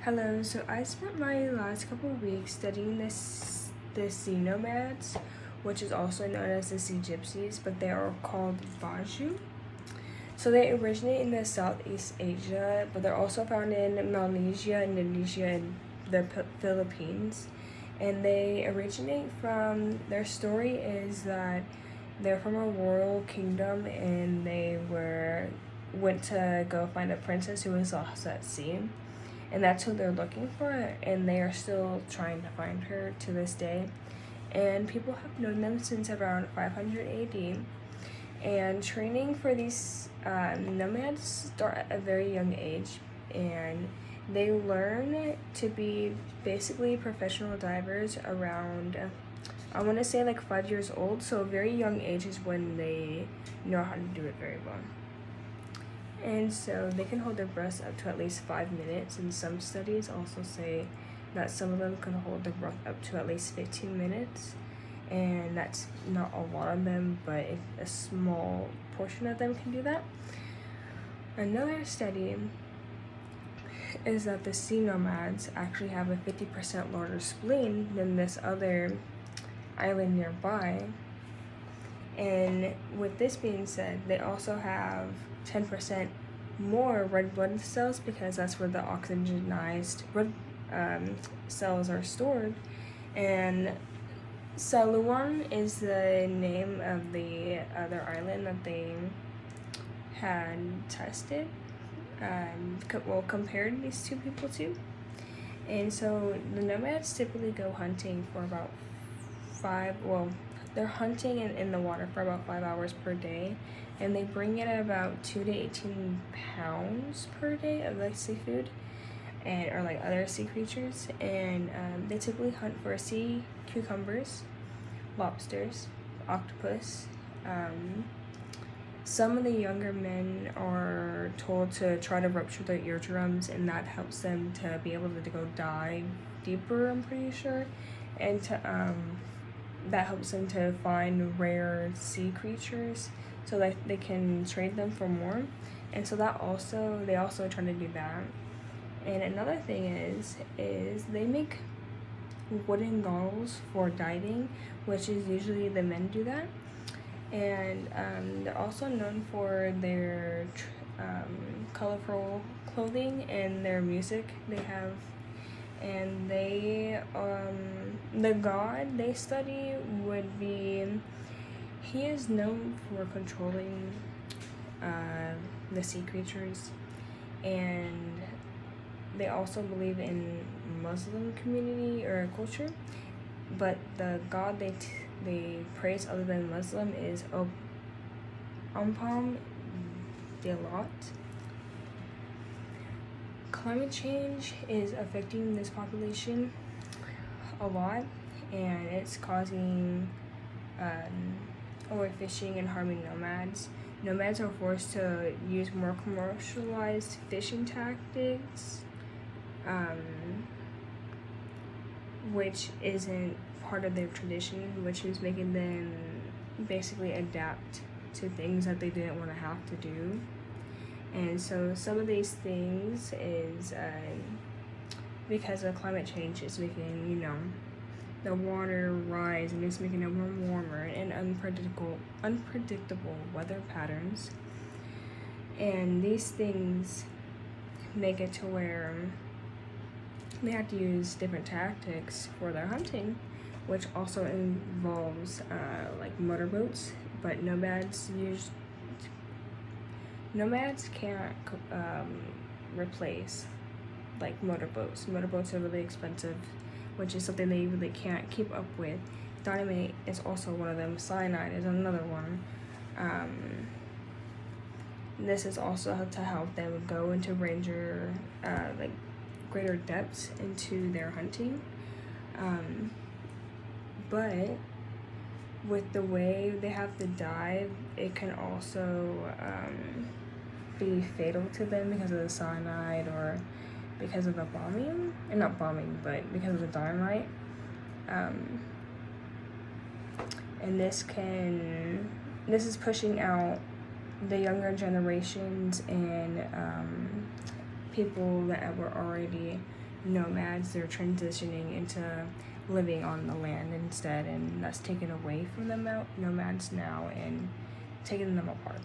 Hello, so I spent my last couple of weeks studying the sea nomads, which is also known as the sea gypsies, but they are called bajau. So they originate in the Southeast Asia, but they're also found in Malaysia, Indonesia, and the Philippines. And they originate from, their story is that they're from a royal kingdom and went to go find a princess who was lost at sea, and that's who they're looking for, and they are still trying to find her to this day. And people have known them since around 500 AD. And training for these nomads start at a very young age, and they learn to be basically professional divers around, I want to say like 5 years old. So a very young age is when they know how to do it very well. And so they can hold their breaths up to at least 5 minutes, and some studies also say that some of them can hold their breath up to at least 15 minutes. And that's not a lot of them, but a small portion of them can do that. Another study is that the sea nomads actually have a 50% larger spleen than this other island nearby. And with this being said, they also have 10% more red blood cells, because that's where the oxygenized red cells are stored. And Saluan is the name of the other island that they had tested, compared these two people to. And so the nomads typically go hunting for about they're hunting in the water for about 5 hours per day, and they bring in about 2 to 18 pounds per day of like seafood or like other sea creatures. And they typically hunt for sea cucumbers, lobsters, octopus. Some of the younger men are told to try to rupture their eardrums, and that helps them to be able to go dive deeper, I'm pretty sure, and that helps them to find rare sea creatures so that they can trade them for more. And so they also try to do that. And another thing is they make wooden goggles for diving, which is usually the men do that. And they're also known for their colorful clothing and their music they have. And the god they study would be, he is known for controlling the sea creatures. And they also believe in Muslim community or culture, but the god they praise other than Muslim is Ompam Delot. Climate change is affecting this population a lot, and it's causing overfishing and harming nomads. Nomads are forced to use more commercialized fishing tactics, which isn't part of their tradition, which is making them basically adapt to things that they didn't want to have to do. And so some of these things is because of climate change, it's making, the water rise, and it's making it more warmer and unpredictable weather patterns. And these things make it to where they have to use different tactics for their hunting, which also involves like motorboats. But nomads can't replace like motorboats. Motorboats are really expensive, which is something they really can't keep up with. Dynamite is also one of them. Cyanide is another one. This is also to help them go into greater depths into their hunting. But with the way they have to dive, it can also be fatal to them because of the cyanide, or because of the bombing, and not bombing, but because of the dynamite. And this is pushing out the younger generations and people that were already nomads, they're transitioning into living on the land instead, and that's taken away from the nomads now and taking them apart.